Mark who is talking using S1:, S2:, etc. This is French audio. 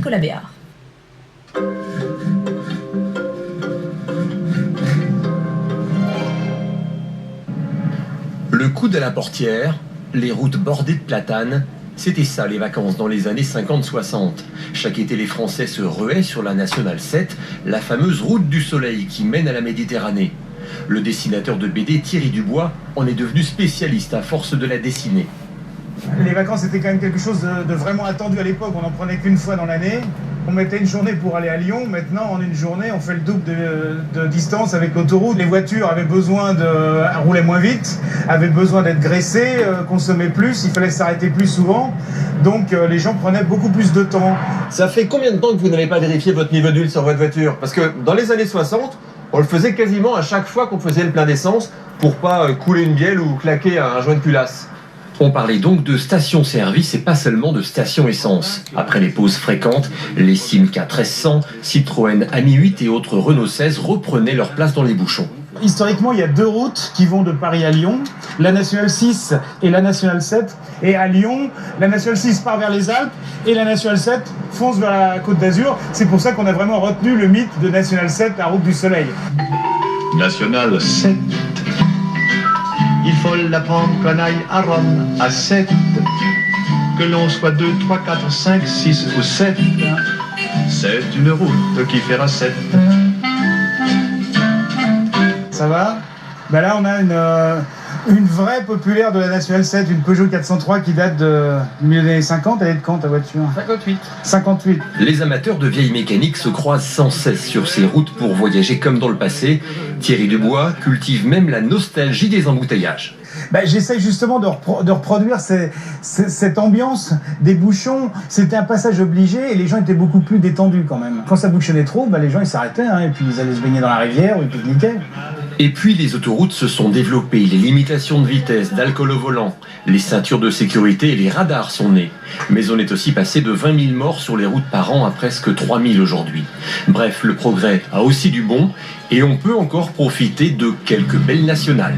S1: Nicolas Béard.
S2: Le coude à la portière, les routes bordées de platanes, c'était ça les vacances dans les années 50-60. Chaque été, les Français se ruaient sur la Nationale 7, la fameuse route du soleil qui mène à la Méditerranée. Le dessinateur de BD Thierry Dubois en est devenu spécialiste à force de la dessiner.
S3: Les vacances c'était quand même quelque chose de vraiment attendu à l'époque, on n'en prenait qu'une fois dans l'année. On mettait une journée pour aller à Lyon, maintenant en une journée on fait le double de distance avec l'autoroute. Les voitures avaient besoin de rouler moins vite, avaient besoin d'être graissées, consommer plus, il fallait s'arrêter plus souvent, donc les gens prenaient beaucoup plus de temps.
S2: Ça fait combien de temps que vous n'avez pas vérifié votre niveau d'huile sur votre voiture? Parce que dans les années 60, on le faisait quasiment à chaque fois qu'on faisait le plein d'essence pour pas couler une bielle ou claquer un joint de culasse. On parlait donc de station-service et pas seulement de station-essence. Après les pauses fréquentes, les Simca 1300, Citroën Ami 8 et autres Renault 16 reprenaient leur place dans les bouchons.
S3: Historiquement, il y a deux routes qui vont de Paris à Lyon, la Nationale 6 et la Nationale 7. Et à Lyon, la Nationale 6 part vers les Alpes et la Nationale 7 fonce vers la Côte d'Azur. C'est pour ça qu'on a vraiment retenu le mythe de Nationale 7, la route du soleil.
S4: Nationale 7. Il faut la prendre qu'on aille à Rome à 7. Que l'on soit 2, 3, 4, 5, 6 ou 7. C'est une route qui fera 7.
S3: Ça va? Ben là, on a une vraie populaire de la Nationale 7, une Peugeot 403 qui date du milieu des années 50. Elle est de quand ta voiture?
S2: 58.
S3: 58.
S2: Les amateurs de vieilles mécaniques se croisent sans cesse sur ces routes pour voyager comme dans le passé. Thierry Dubois cultive même la nostalgie des embouteillages.
S3: Ben, j'essaye justement de reproduire cette ambiance des bouchons. C'était un passage obligé et les gens étaient beaucoup plus détendus quand même. Quand ça bouchonnait trop, ben, les gens ils s'arrêtaient et puis ils allaient se baigner dans la rivière ou ils pique-niquaient.
S2: Et puis les autoroutes se sont développées, les limitations de vitesse, d'alcool au volant, les ceintures de sécurité et les radars sont nés. Mais on est aussi passé de 20 000 morts sur les routes par an à presque 3 000 aujourd'hui. Bref, le progrès a aussi du bon et on peut encore profiter de quelques belles nationales.